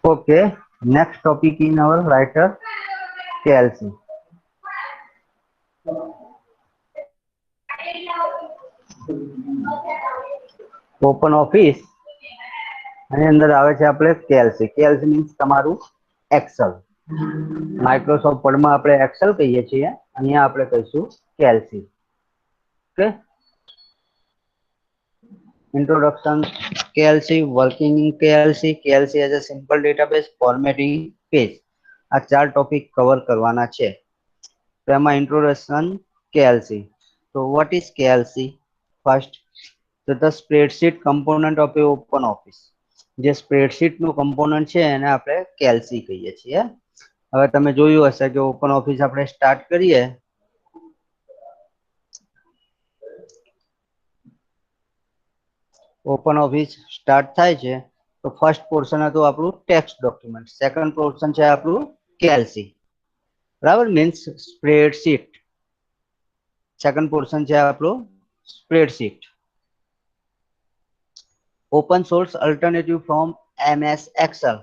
Okay, next topic in our writer KLC. Open office અને અંદર આવે છે આપણે કેએલસી. કેએલસી મીન્સ તમારું એક્સેલ. માઇક્રોસોફ્ટ વર્ડમાં આપણે એક્સેલ કહીએ છીએ, અહીંયા આપણે કહીશું KLC. Okay, introduction. KLC, working in KLC, KLC as a simple database, formatting page. આ ચાર ટોપિક કવર કરવાના છે. તો એમાં ઇન્ટ્રોડક્શન KLC. તો what is KLC? ફર્સ્ટ, તો the spreadsheet component of a open office. જે સ્પ્રેડશીટ નું કમ્પોનન્ટ છે એને આપણે KLC કહીએ છીએ. હવે તમે જોયું હશે કે ઓપન ઓફિસ આપણે સ્ટાર્ટ કરીએ, ઓપન ઓફિસ સ્ટાર્ટ થાય છે તો ફર્સ્ટ પોર્શન હતું આપણું ટેક્સ્ટ ડોક્યુમેન્ટ, સેકન્ડ પોર્શન છે આપણું કેએલસી, બરાબર, મીન્સ સ્પ્રેડશીટ. સેકન્ડ પોર્શન છે આપણું spreadsheet. Open source alternative from MS Excel.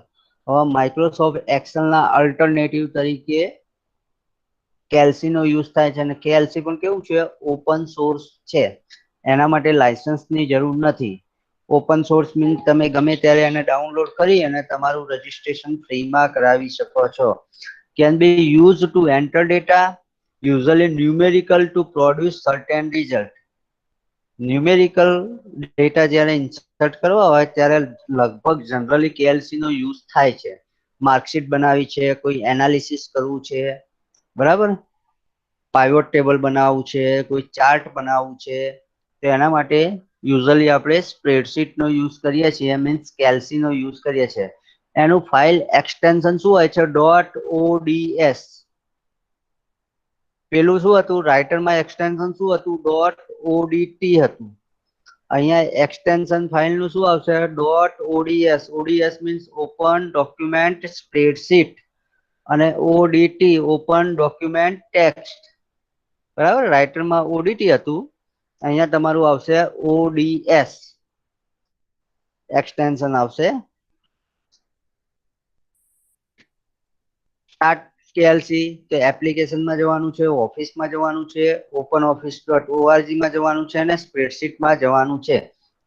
હવે માઇક્રોસોફ્ટ એક્સેલ ના અલ્ટરનેટિવ તરીકે કેએલસી નો યુઝ થાય છે, અને કેએલસી પણ કેવું છે, ઓપન સોર્સ છે. એના માટે લાયસન્સની જરૂર નથી. ઓપન સોર્સ મીન્સ તમે ગમે ત્યારે એને ડાઉનલોડ કરી અને તમારું રજીસ્ટ્રેશન ફ્રીમાં કરાવી શકો છો. Can be use to enter data, usually numerical to produce certain result. Numerical data જ્યારે ઇન્સર્ટ કરવા હોય ત્યારે લગભગ જનરલી કેએલસી નો યુઝ થાય છે. માર્કશીટ બનાવી છે, કોઈ એનાલિસિસ કરવું છે, બરાબર, પાઇવોટ ટેબલ બનાવવું છે, કોઈ ચાર્ટ બનાવવું છે, તો એના માટે યુઝલી આપણે સ્પ્રેડશીટ નો યુઝ કરીએ છીએ, મીન્સ કેએલસી નો યુઝ કરીએ છીએ. એનું ફાઇલ એક્સટેન્શન શું હોય છે? .ods. પેલું શું હતું? રાઇટરમાં એક્સટેન્શન શું હતું? .odt હતું. અહીંયા એક્સટેન્શન ફાઇલ નું શું આવશે? .ods. ods means open document spreadsheet, અને ODT ઓપન ડોક્યુમેન્ટ ટેક્સ્ટ, બરાબર. રાઇટરમાં ODT હતું, અહીંયા તમારું આવશે ODS એક્સટેન્શન આવશે. સ્ટાર્ટ કેએલસી, તો એપ્લિકેશનમાં જવાનું છે, ઓફિસમાં જવાનું છે, ઓપન ઓફિસ .org માં જવાનું છે, અને સ્પ્રેડશીટમાં જવાનું છે.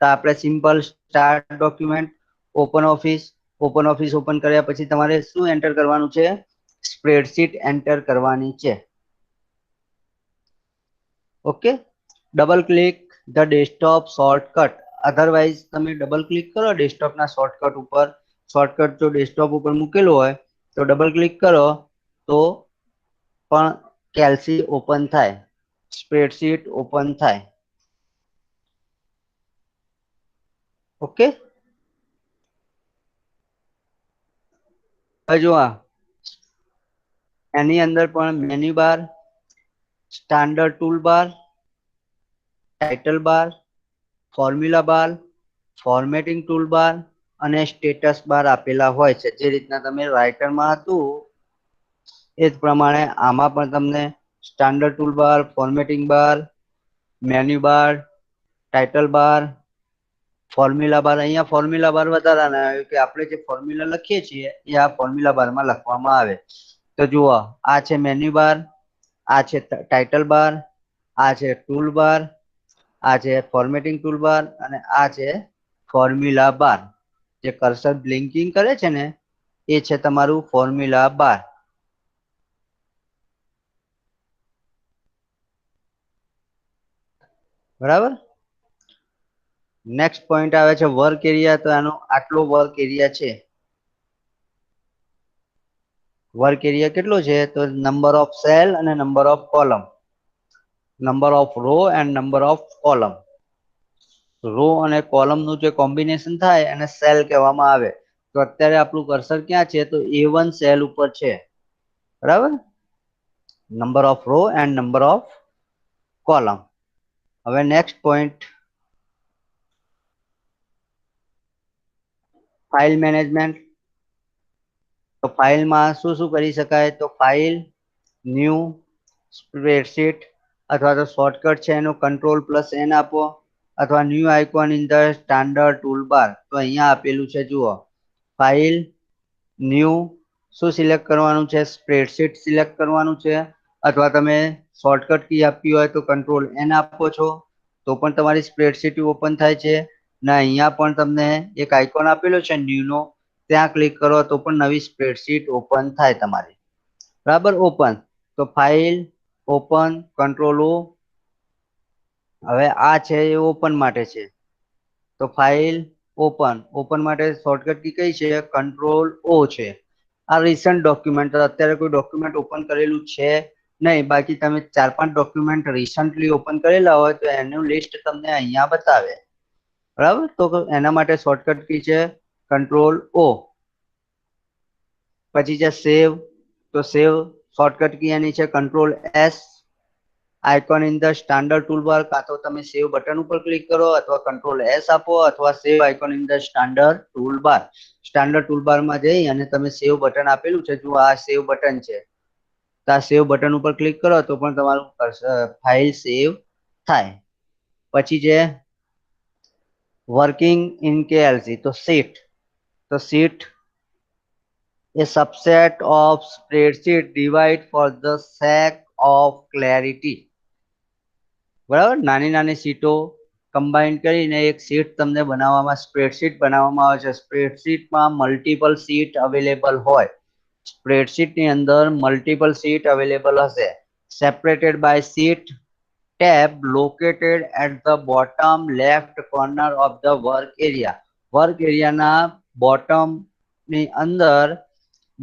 તો આપણે simple start document, open office, open office open કર્યા પછી તમારે શું એન્ટર કરવાનું છે? સ્પ્રેડશીટ એન્ટર કરવાની છે. Okay, double click the desktop shortcut. Otherwise તમે ડબલ ક્લિક કરો ડેસ્કટોપના શોર્ટકટ ઉપર, શોર્ટકટ જો ડેસ્કટોપ ઉપર મૂકેલું હોય તો ડબલ ક્લિક કરો તો પણ કેએલસી ઓપન થાય, સ્પ્રેડશીટ ઓપન થાય. ઓકે, જો એની અંદર પણ મેન્યુ બાર, સ્ટાન્ડર્ડ ટૂલ બાર, ટાઇટલ બાર, ફોર્મ્યુલા બાર, ફોર્મેટિંગ ટૂલ બાર અને સ્ટેટસ બાર આપેલા હોય છે. જે રીતના તમે રાઇટરમાં હતું એ જ પ્રમાણે આમાં પણ તમને સ્ટાન્ડર્ડ ટૂલ બાર, ફોર્મેટિંગ બાર, મેન્યુ બાર, ટાઇટલ બાર, ફોર્મ્યુલા બાર. અહીંયા ફોર્મ્યુલા બાર વધારાના આવે કે આપણે જે ફોર્મ્યુલા લખીએ છીએ એ આ ફોર્મ્યુલા બારમાં લખવામાં આવે. તો જુઓ, આ છે મેન્યુ બાર, આ છે ટાઇટલ બાર, આ છે ટૂલ બાર, આ છે ફોર્મેટિંગ ટૂલ બાર, અને આ છે ફોર્મ્યુલા બાર. જે કર્સર બ્લિંકિંગ કરે છે ને એ છે તમારું ફોર્મ્યુલા બાર. બરાબર. નેક્સ્ટ પોઈન્ટ આવે છે વર્ક એરિયા. તો આનો આટલો વર્ક એરિયા છે. વર્ક એરિયા કેટલો છે? તો નંબર ઓફ સેલ અને number of column, number of row and number of column. Row અને કોલમ નું જે કોમ્બિનેશન થાય એને સેલ કહેવામાં આવે. તો અત્યારે આપણું કર્સર ક્યાં છે? તો A1 સેલ ઉપર છે, બરાબર. Number of row and number of column. હવે નેક્સ્ટ પોઈન્ટ, ફાઇલ મેનેજમેન્ટ. તો ફાઇલમાં શું શું કરી શકાય? તો ફાઇલ, ન્યૂ, સ્પ્રેડશીટ, અથવા તો શોર્ટકટ છે એનું Ctrl+N આપો, અથવા new icon in the standard toolbar. તો અહીંયા આપેલું છે જુઓ, ફાઇલ, ન્યૂ, શું સિલેક્ટ કરવાનું છે? સ્પ્રેડશીટ સિલેક્ટ કરવાનું છે. અથવા તમે શોર્ટકટ કી આપી હોય તો કંટ્રોલ એન આપો છો તો પણ તમારી સ્પ્રેડશીટ ઓપન થાય છે. ને અહીંયા પણ તમને એક આઇકોન આપેલો છે ન્યૂ નો, ત્યાં ક્લિક કરો તો પણ નવી સ્પ્રેડશીટ ઓપન થાય તમારી. બરાબર, ઓપન. તો ફાઇલ, ઓપન, કંટ્રોલ ઓ. હવે આ છે એ ઓપન માટે છે. તો ફાઇલ, ઓપન. ઓપન માટે શોર્ટકટ કી કઈ છે? કંટ્રોલ ઓ છે. આ રિસન્ટ ડોક્યુમેન્ટ, અત્યારે કોઈ ડોક્યુમેન્ટ ઓપન કરેલું છે નહીં. બાકી તમે 4-5 ડોક્યુમેન્ટ રિસન્ટલી ઓપન કરેલા હોય તો એનું લિસ્ટ તમને અહીંયા બતાવે. બરાબર, તો એના માટે શોર્ટકટ કી છે કંટ્રોલ ઓ. પછી છે સેવ. તો સેવ શોર્ટકટ કી એની છે control S. Icon in the standard toolbar, કાં તો તમે સેવ બટન ઉપર ક્લિક કરો અથવા કંટ્રોલ એસ આપો અથવા save icon in the standard toolbar. Standard ટૂલબારમાં જઈ અને તમે સેવ બટન આપેલું છે, જો આ સેવ બટન છે, તો આ સેવ બટન ઉપર ક્લિક કરો તો પણ તમારું ફાઇલ સેવ થાય. પછી છે વર્કિંગ ઇન કેએલસી. તો સીટ. તો seat a subset of spreadsheet divide for the sake of clarity. બરાબર, નાની નાની સીટો કમ્બાઈન કરીને એક સીટ તમને બનાવવામાં, સ્પ્રેડશીટ બનાવવામાં આવે છે. સ્પ્રેડશીટમાં મલ્ટિપલ સીટ અવેલેબલ હોય. સ્પ્રેડશીટની અંદર મલ્ટિપલ સીટ અવેલેબલ હશે. Separated by sheet tab located at the bottom left corner of the work area. Work એરિયાના બોટમ ની અંદર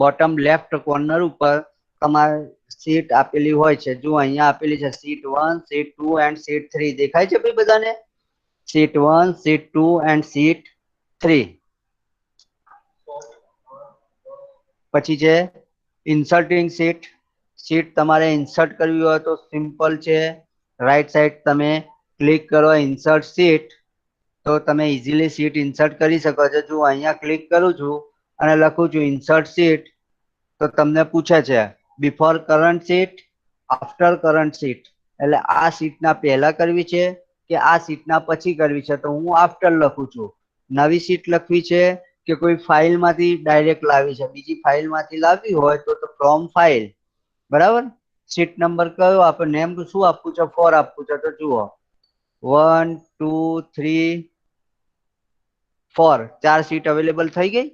બોટમ લેફ્ટ કોર્નર ઉપર તમારે સીટ આપેલી હોય છે. જો અહીંયા આપેલી છે સીટ 1, સીટ 2 એન્ડ સીટ 3. દેખાય છે ભાઈ બધાને? Seat 1, seat 2 and sit 3. પછી છે ઇન્સર્ટિંગ સીટ. સીટ તમારે ઇન્સર્ટ કરવી હોય તો સિમ્પલ છે, રાઈટ સાઈડ તમે ક્લિક કરો ઇન્સર્ટ સીટ, તો તમે ઇઝીલી સીટ ઇન્સર્ટ કરી શકો છો. જો અહીંયા ક્લિક કરું છું અને લખું છું ઇન્સર્ટ સીટ, તો તમને પૂછે છે before current seat, after current seat. એટલે આ સીટના પહેલા કરવી છે કે આ સીટના પછી કરવી છે, તો હું આફ્ટર લખું છું. નવી સીટ લખવી છે કે કોઈ ફાઇલમાંથી ડાયરેક્ટ લાવી છે, બીજી ફાઇલમાંથી લાવવી હોય તો ફ્રોમ ફાઇલ. બરાબર, સીટ નંબર કયો આપણે નેમ શું આપવું છે? 4 આપવું છે. તો જુઓ 1 2 3 4, 4 સીટ અવેલેબલ થઈ ગઈ.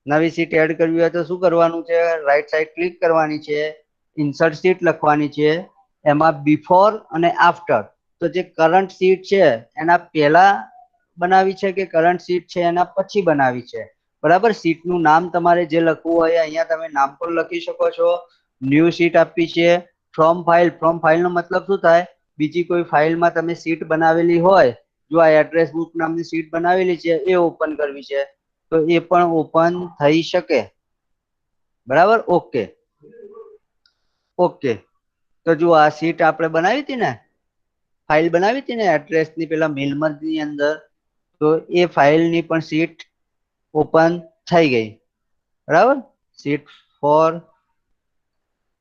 નવી સીટ એડ કરવી હોય તો શું કરવાનું છે? રાઈટ સાઈડ ક્લિક કરવાની છે, ઇન્સર્ટ સીટ લખવાની છે, એમાં બિફોર અને આફ્ટર. તો જે કરંટ સીટ છે એના પહેલા બનાવી છે કે કરંટ સીટ છે એના પછી બનાવી છે? બરાબર, સીટનું નામ તમારે જે લખવું હોય અહીંયા તમે નામ પણ લખી શકો છો. ન્યૂ સીટ આપી છે. From file. ફ્રોમ ફાઇલ નો મતલબ શું થાય? બીજી કોઈ ફાઇલમાં તમે સીટ બનાવેલી હોય, જો આ એડ્રેસ બુક નામની સીટ બનાવેલી છે એ ઓપન કરવી છે, તો એ પણ ઓપન થઈ શકે. બરાબર, ઓકે. ઓકે, તો જો આ સીટ આપણે બનાવી હતી ને, ફાઇલ બનાવી હતી ને એડ્રેસની પેલા મેલમર્જની અંદર, તો એ ફાઇલની પણ સીટ ઓપન થઈ ગઈ. બરાબર, સીટ 4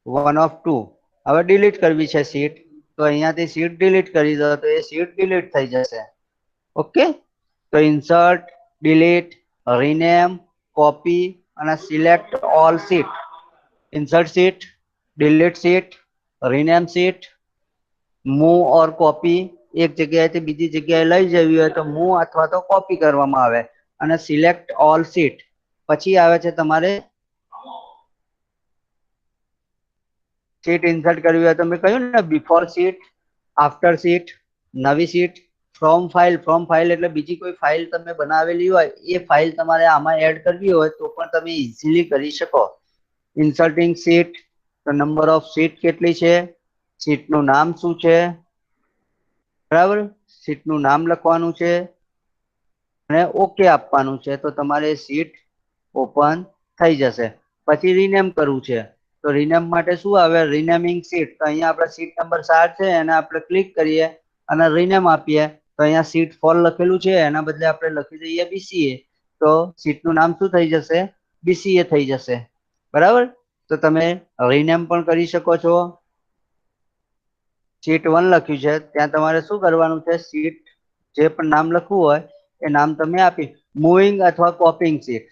1 of 2. હવે ડિલીટ કરવી છે સીટ, તો અહીંયાથી સીટ ડિલીટ કરી દો તો એ સીટ ડિલીટ થઈ જશે. ઓકે, તો ઇન્સર્ટ, ડિલીટ, રીનેમ, કોપી અને select all sheet. Insert sheet, delete sheet, rename sheet, move or copy. એક જગ્યાએથી બીજી જગ્યાએ લઈ જવી હોય તો મૂવ અથવા તો કોપી કરવામાં આવે. અને સિલેક્ટ ઓલ સીટ પછી આવે છે તમારે સીટ ઇન્સર્ટ કરવી હોય તો મેં કહ્યું ને બિફોર સીટ, આફ્ટર સીટ, નવી seat, from file. From file એટલે બીજી કોઈ ફાઇલ તમે બનાવેલી હોય એ ફાઇલ તમારે આમાં એડ કરવી હોય તો પણ તમે ઇઝીલી કરી શકો. ઇન્સર્ટિંગ સીટ, તો નંબર ઓફ સીટ કેટલી છે, સીટનું નામ શું છે, બરાબર, સીટનું નામ લખવાનું છે અને ઓકે આપવાનું છે, તો તમારે સીટ ઓપન થઈ જશે. પછી રીનેમ કરવું છે, તો રીનેમ માટે શું આવે? રીનેમિંગ સીટ. તો અહીંયા આપણે સીટ નંબર 7 છે એને આપણે ક્લિક કરીએ અને રીનેમ આપીએ, તો અહીંયા સીટ 4 લખેલું છે એના બદલે આપણે લખી દઈએ BCA, તો સીટનું નામ શું થઈ જશે? BCA થઈ જશે. બરાબર, તો તમે રીનેમ પણ કરી શકો છો. સીટ 1 લખ્યું છે ત્યાં તમારે શું કરવાનું છે? સીટ જે પણ નામ લખવું હોય એ નામ તમે આપી મૂવિંગ અથવા કોપિંગ સીટ.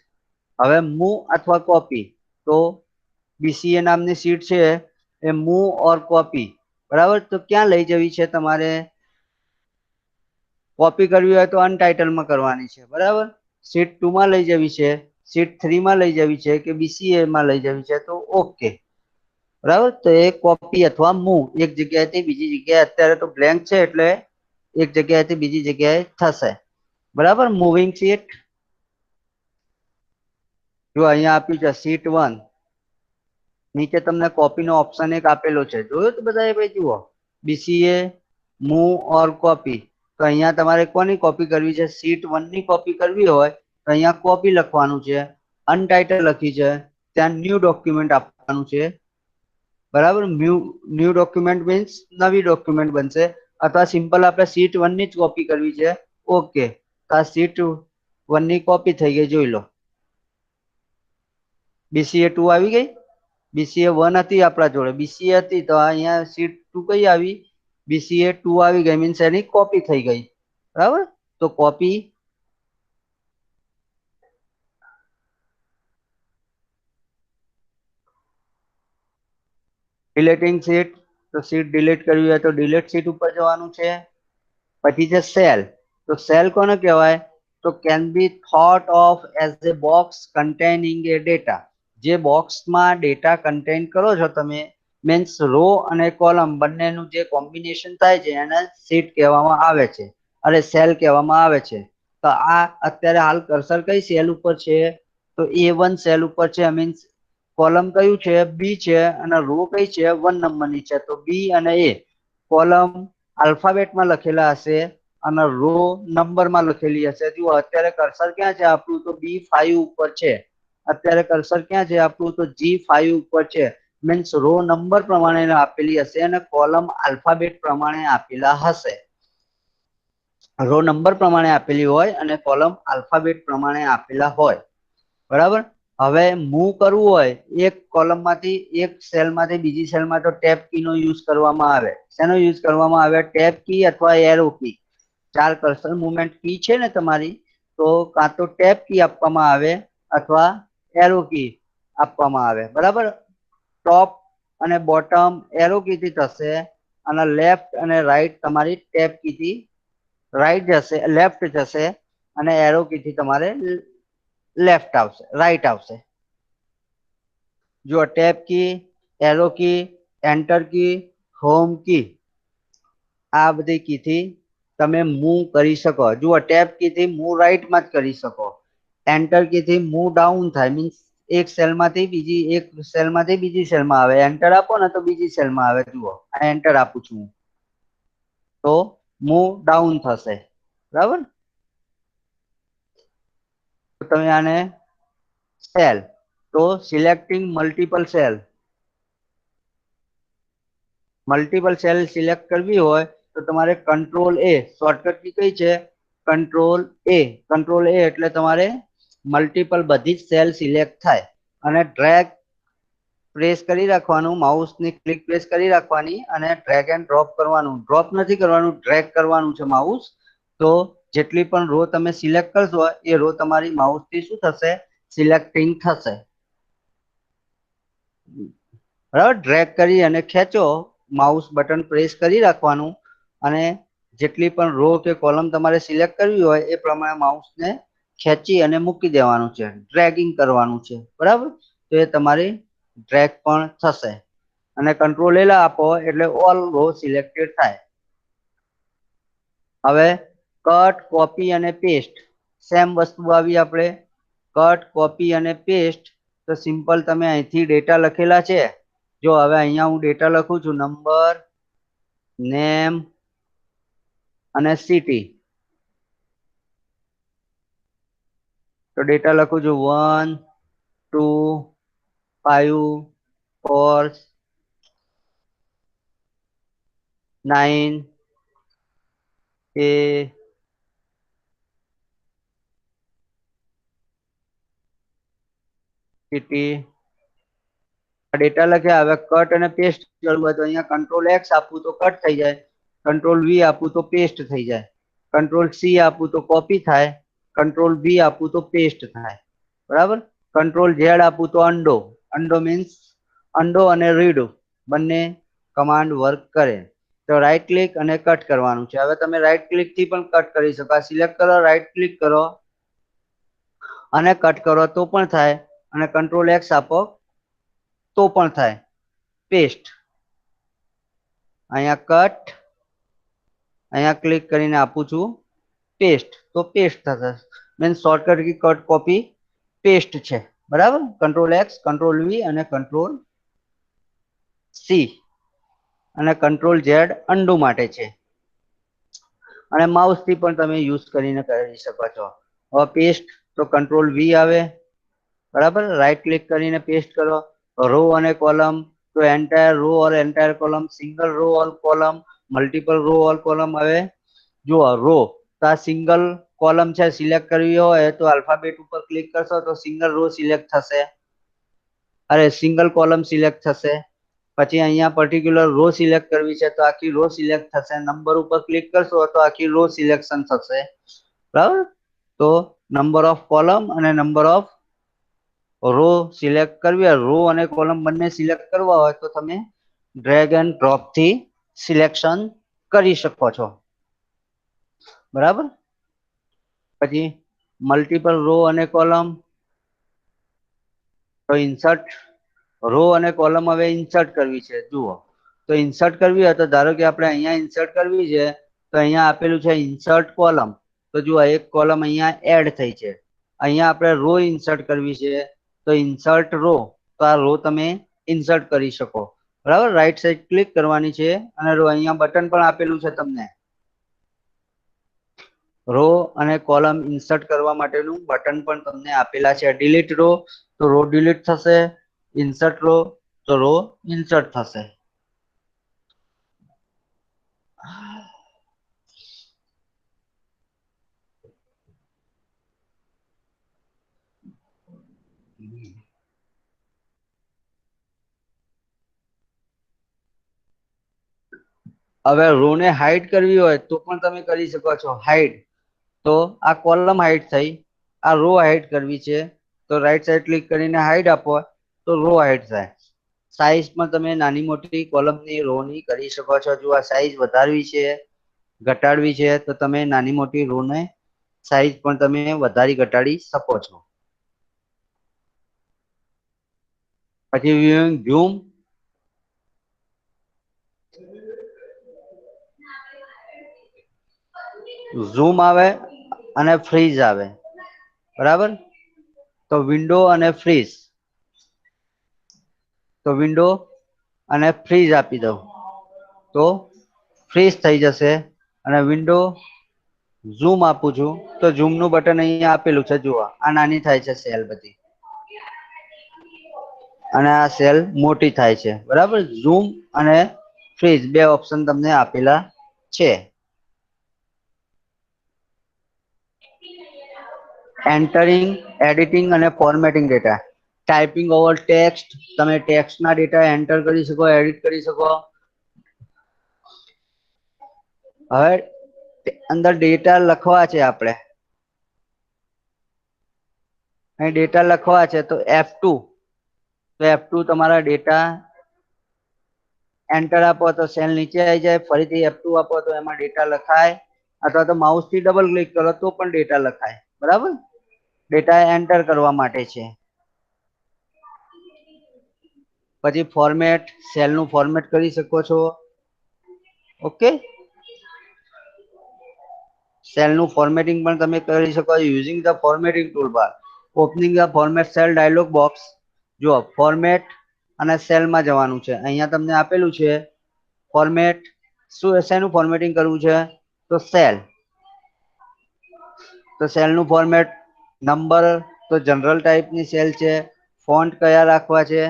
હવે મૂવ અથવા કોપી, તો બીસીએ નામની સીટ છે એ મૂવ ઓર કોપી, બરાબર. તો ક્યાં લઈ જવી છે તમારે? કોપી કરવી હોય તો અનટાઇટલમાં કરવાની છે, બરાબર. સીટ 2 માં લઈ જવી છે, સીટ 3 માં લઈ જવી છે કે બીસીએ માં લઈ જવી છે, તો ઓકે, બરાબર. તો એ કોપી અથવા મૂવ, એક જગ્યાએથી બીજી જગ્યાએ, અત્યારે તો બ્લેન્ક છે એટલે એક જગ્યાએથી બીજી જગ્યાએ થશે, બરાબર. મૂવિંગ સીટ, જો અહીંયા આપ્યું છે સીટ 1, નીચે તમને કોપી નો ઓપ્શન એક આપેલો છે, જોયું તો બધા? એ ભાઈ જુઓ, બીસીએ મૂવ ઓર કોપી. તો અહીંયા તમારે કોની કોપી કરવી છે? સીટ 1 ની કોપી કરવી હોય તો અહીંયા કોપી લખવાનું છે, અનટાઇટલ લખી છે, ત્યાં ન્યૂ ડોક્યુમેન્ટ આપવાનું છે, બરાબર. ન્યૂ ડોક્યુમેન્ટ મીન્સ નવી ડોક્યુમેન્ટ બનશે, અથવા સિમ્પલ આપણે સીટ 1 ની જ કોપી કરવી છે, ઓકે. તો આ સીટ 1 ની કોપી થઈ ગઈ, જોઈ લો. બીસીએ 2 આવી ગઈ. બીસીએ 1 હતી આપણા જોડે, બીસીએ હતી તો અહીંયા સીટ 2 કઈ આવી? બીસીએ 2 આવી ગઈ, મીન્સ એની કોપી થઈ ગઈ, બરાબર. તો કોપી, ડિલીટિંગ સીટ, તો સીટ ડિલીટ કરવી હોય તો ડિલીટ સીટ ઉપર જવાનું છે. પછી છે સેલ, તો સેલ કોને કહેવાય? તો can be thought of as a box containing A data. જે બોક્સમાં ડેટા કન્ટેન કરો છો તમે, મીન્સ રો અને કોલમ બંનેનું જે કોમ્બિનેશન થાય છે એને સીટ કહેવામાં આવે છે, અરે સેલ કહેવામાં આવે છે. તો આ અત્યારે હાલ કર્સર કઈ સેલ ઉપર છે? તો A1 સેલ ઉપર છે, મીન્સ કોલમ કયું છે? બી છે, અને રો કઈ છે? 1 નંબરની છે, તો બી અને એ. કોલમ આલ્ફાબેટમાં લખેલા હશે અને રો નંબરમાં લખેલી હશે. જુઓ અત્યારે કર્સર ક્યાં છે આપણું? તો B5 ઉપર છે. અત્યારે કર્સર ક્યાં છે આપણું? તો G5 ઉપર છે. મીન્સ રો નંબર પ્રમાણે આપેલી હશે અને કોલમ આલ્ફાબેટ પ્રમાણે આપેલા હશે. રો નંબર પ્રમાણે આપેલી હોય અને કોલમ આલ્ફાબેટ પ્રમાણે આપેલા હોય, બરાબર. હવે મૂવ કરવું હોય એક કોલમ માંથી, એક સેલ માંથી બીજી સેલમાં, તો ટેબ કી નો યુઝ કરવામાં આવે. શેનો યુઝ કરવામાં આવે? ટેબ કી અથવા એરો કી. 4 કર્સર મુવમેન્ટ કી છે ને તમારી, તો કાં તો ટેબ કી આપવામાં આવે અથવા એરો કી આપવામાં આવે, બરાબર. ટોપ અને બોટમ એરો કી થી થશે, અને લેફ્ટ અને રાઈટ તમારી ટેબ કી થી રાઈટ જશે, લેફ્ટ જશે, અને એરો કી થી તમારે લેફ્ટ આવશે, રાઈટ આવશે. જો tab key, arrow key, enter key, home key, આ બધી કી થી તમે મૂવ કરી શકો. જુઓ ટેબ કી થી મૂવ રાઈટમાં જ કરી શકો. એન્ટર કી થી મૂવ ડાઉન થાય, મીન્સ એક સેલમાંથી બીજી સેલમાં આવે. એન્ટર આપો ને તો બીજી સેલમાં આવે. જુઓ આ એન્ટર આપું છું, તો મૂવ ડાઉન થશે, બરાબર. તમે આને સેલ, તો સિલેક્ટિંગ મલ્ટિપલ સેલ સિલેક્ટ કરવી હોય તો તમારે કંટ્રોલ એ, શોર્ટકટ કી કઈ છે? કંટ્રોલ એ. કંટ્રોલ એ એટલે તમારે મલ્ટિપલ બધી જ સેલ સિલેક્ટ થાય, અને ડ્રેગ પ્રેસ કરી રાખવાનું, માઉસની ક્લિક પ્રેસ કરી રાખવાની, અને ડ્રેગ એન્ડ ડ્રોપ કરવાનું. ડ્રોપ નથી કરવાનું, ડ્રેગ કરવાનું છે માઉસ. તો જેટલી પણ રો તમે સિલેક્ટ કરશો એ રો તમારી માઉસ થી શું થશે? સિલેક્ટિંગ થશે, બરાબર. ડ્રેગ કરી અને ખેંચો, માઉસ બટન પ્રેસ કરી રાખવાનું, અને જેટલી પણ રો કે કોલમ તમારે સિલેક્ટ કરવી હોય એ પ્રમાણે માઉસને ખેંચી અને મૂકી દેવાનું છે, ડ્રેગિંગ કરવાનું છે, બરાબર. તો એ તમારી ડ્રેગ પણ થશે, અને કંટ્રોલ એલ આપો એટલે ઓલ રો સિલેક્ટેડ થાય. હવે કટ, કોપી અને પેસ્ટ, સેમ વસ્તુ આવી. આપણે કટ, કોપી અને પેસ્ટ, તો સિમ્પલ તમે અહીંથી ડેટા લખેલા છે, જો હવે અહીંયા હું ડેટા લખું છું, નંબર, નેમ અને સિટી. તો ડેટા લખું છું 1 2 5 4 9 એ સિટી. ડેટા લખ્યા. હવે કટ અને પેસ્ટ કરવું હોય તો અહીંયા કંટ્રોલ એક્સ આપું તો કટ થઈ જાય, કંટ્રોલ વી આપું તો પેસ્ટ થઈ જાય. કંટ્રોલ સી આપું તો કોપી થાય, કંટ્રોલ વી આપું તો પેસ્ટ થાય, બરાબર. કંટ્રોલ ઝેડ આપું તો અંડો, અંડો મીન્સ અંડો અને રીડો બંને કમાન્ડ વર્ક કરે. તો રાઈટ ક્લિક અને કટ કરવાનું છે. હવે તમે રાઈટ ક્લિક થી પણ કટ કરી શકો. સિલેક્ટ કરો, રાઈટ ક્લિક કરો અને કટ કરો તો પણ થાય, અને કંટ્રોલ એક્સ આપો તો પણ થાય. પેસ્ટ, અહીંયા કટ, અહીંયા ક્લિક કરીને આપું છું પેસ્ટ, તો પેસ્ટ થશે. Means shortcut key cut copy paste છે, બરાબર. કંટ્રોલ એક્સ, કંટ્રોલ વી અને કંટ્રોલ સી અને કંટ્રોલ ઝેડ અન્ડુ માટે છે. અને માઉસ થી પણ તમે યુઝ કરીને કરી શકો છો. હવે પેસ્ટ તો કંટ્રોલ વી આવે, બરાબર. રાઈટ ક્લિક કરીને પેસ્ટ કરો. રો અને કોલમ તો એન્ટાયર રો ઓર એન્ટાયર કોલમ, સિંગલ રો ઓર કોલમ, મલ્ટીપલ રો ઓર કોલમ. હવે જુઓ રો તો આ સિંગલ કોલમ છે, સિલેક્ટ કરવી હોય તો આલ્ફાબેટ ઉપર ક્લિક કરશો તો સિંગલ રો સિલેક્ટ થશે, અરે સિંગલ કોલમ સિલેક્ટ થશે. પછી અહીંયા પર્ટિક્યુલર રો સિલેક્ટ કરવી છે તો આખી રો સિલેક્ટ થશે. નંબર ઉપર ક્લિક કરશો તો આખી રો સિલેક્શન થશે, બરાબર. તો નંબર ઓફ કોલમ અને નંબર ઓફ રો સિલેક્ટ કરવી હોય, રો અને કોલમ બંને સિલેક્ટ કરવા હોય તો તમે ડ્રેગ એન્ડ ડ્રોપ થી સિલેક્શન કરી શકો છો, બરાબર. પછી મલ્ટીપલ રો અને કોલમ તો ઇન્સર્ટ રો અને કોલમ હવે ઇન્સર્ટ કરવી છે. જુઓ તો ઇન્સર્ટ કરવી હોય તો ધારો કે આપણે અહીંયા ઇન્સર્ટ કરવી છે તો અહીંયા આપેલું છે ઇન્સર્ટ કોલમ. તો જુઓ એક કોલમ અહીંયા એડ થઈ છે. અહીંયા આપણે રો ઇન્સર્ટ કરવી છે તો ઇન્સર્ટ રો, તો આ રો તમે ઇન્સર્ટ કરી શકો, બરાબર. રાઈટ સાઈડ ક્લિક કરવાની છે અને રો અહીંયા બટન પણ આપેલું છે તમને, રો અને કોલમ ઇન્સર્ટ કરવા માટેનું બટન પણ તમને આપેલા છે. ડિલીટ રો તો રો ડિલીટ થશે, ઇન્સર્ટ રો તો રો ઇન્સર્ટ થશે. હવે રો ને હાઈડ કરવી હોય તો પણ તમે કરી શકો છો. હાઈડ તો આ કોલમ હાઈડ થઈ, આ રો હાઈડ કરવી છે તો રાઈટ સાઈડ ક્લિક કરીને હાઈડ આપો તો રો હાઈડ થાય. સાઈઝ પણ તમે નાની મોટી કોલમની રો ની કરી શકો છો. જો આ સાઈઝ વધારવી છે, ઘટાડવી છે તો તમે નાની મોટી રો ને સાઈઝ પણ તમે વધારી ઘટાડી શકો છો. પછી ઝૂમ, ઝૂમ આવે અને ફ્રીઝ આવે, બરાબર. તો વિન્ડો અને ફ્રીઝ, તો વિન્ડો અને ફ્રીઝ આપી દઉં તો ફ્રીઝ થઈ જશે. અને વિન્ડો ઝૂમ આપું છું તો ઝૂમ નું બટન અહીંયા આપેલું છે. જુઓ આ નાની થાય છે સેલ બધી અને આ સેલ મોટી થાય છે, બરાબર. ઝૂમ અને ફ્રીઝ બે ઓપ્શન તમને આપેલા છે. એન્ટરિંગ, એડિટિંગ અને formatting data. Typing over text, તમે ટેક્સ્ટના ડેટા એન્ટર કરી શકો, એડિટ કરી શકો. હવે અંદર ડેટા લખવા છે, આપણે અહીં ડેટા લખવા છે તો F2, તો F2 તમારા ડેટા એન્ટર આપો તો સેલ નીચે આવી જાય, ફરીથી F2 આપો તો એમાં ડેટા લખાય, અથવા તો માઉસ થી ડબલ ક્લિક કરો તો પણ ડેટા લખાય, બરાબર. ડેટા એન્ટર કરવા માટે છે. પછી ફોર્મેટ, સેલ નું ફોર્મેટ કરી શકો છો. ઓકે, સેલ નું ફોર્મેટિંગ પણ તમે કરી શકો using the formatting tool bar. Opening the format cell dialog box. જો ફોર્મેટ અને સેલમાં જવાનું છે. અહીંયા તમને આપેલું છે ફોર્મેટ, શું શેનું ફોર્મેટિંગ કરવું છે તો સેલ. તો સેલ નું ફોર્મેટ, નંબર તો જનરલ ટાઈપની સેલ છે. ફોન્ટ કયા રાખવા છે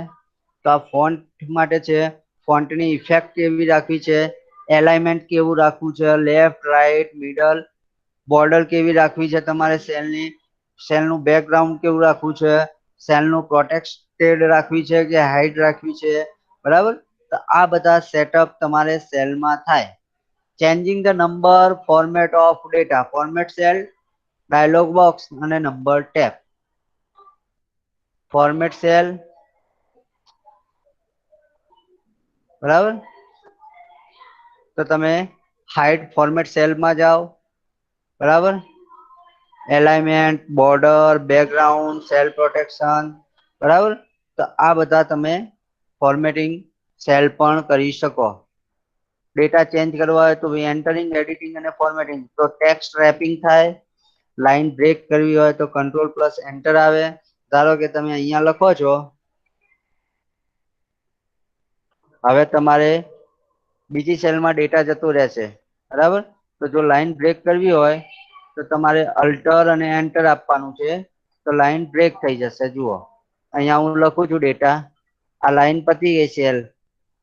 તો આ ફોન્ટ માટે છે. ફોન્ટની ઇફેક્ટ કેવી રાખવી છે, એલાઇનમેન્ટ કેવું રાખવું છે, લેફ્ટ રાઈટ મિડલ, બોર્ડર કેવી રાખવી છે તમારે સેલની, સેલનું બેકગ્રાઉન્ડ કેવું રાખવું છે, સેલનું પ્રોટેક્ટેડ રાખવી છે કે હાઈડ રાખવી છે, બરાબર. તો આ બધા સેટઅપ તમારે સેલમાં થાય. Changing the number, format of data, format cell, dialog box અને નંબર ટેબ. ફોર્મેટ સેલ, બરાબર, તો તમે હાઇડ ફોર્મેટ સેલમાં જાઓ, બરાબર, alignment, border, background, cell protection, બરાબર, તો આ બધા તમે ફોર્મેટિંગ સેલ પણ કરી શકો. ડેટા ચેન્જ કરવા હોય તો એન્ટરિંગ, એડિટિંગ અને ફોર્મેટિંગ, તો ટેક્સ્ટ રેપિંગ થાય, લાઈન બ્રેક કરવી હોય તો કંટ્રોલ પ્લસ એન્ટર આવે. ધારો કે તમે અહીંયા લખો છો, હવે તમારે બીજી સેલમાં ડેટા જતો રહેશે, બરાબર, તો જો લાઈન બ્રેક કરવી હોય તો તમારે અલ્ટર અને એન્ટર આપવાનું છે, તો લાઈન બ્રેક થઈ જશે. જુઓ અહીંયા હું લખું છું ડેટા, આ લાઈન પતી ગઈ સેલ,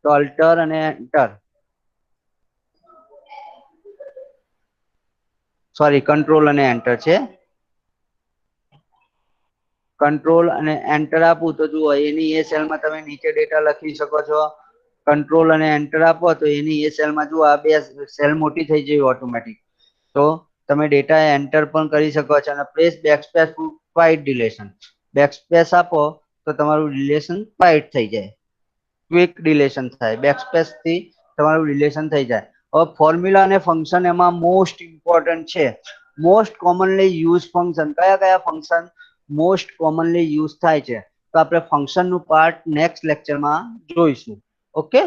તો અલ્ટર અને એન્ટર, સોરી કંટ્રોલ અને એન્ટર છે, કંટ્રોલ અને એન્ટર આપું તો જુઓ એની એ સેલમાં તમે નીચે ડેટા લખી શકો છો. કંટ્રોલ અને એન્ટર આપો તો એની એ સેલમાં જુઓ આ બે સેલ મોટી થઈ જાય ઓટોમેટિક, તો તમે ડેટા એન્ટર પણ કરી શકો છો. અને press backspace to quite deletion, backspace આપો તો તમારું રિલેશન ક્વાઇટ થઈ જાય, ક્વિક ડિલેશન થાય, બેકસ્પેસ થી તમારું રિલેશન થઈ જાય. હવે ફોર્મ્યુલા અને ફંક્શન એમાં મોસ્ટ ઇમ્પોર્ટન્ટ છે. મોસ્ટ કોમનલી યુઝ ફંક્શન, કયા કયા ફંક્શન મોસ્ટ કોમનલી યુઝ થાય છે, તો આપણે ફંક્શન નું પાર્ટ નેક્સ્ટ લેક્ચરમાં જોઈશું. ઓકે.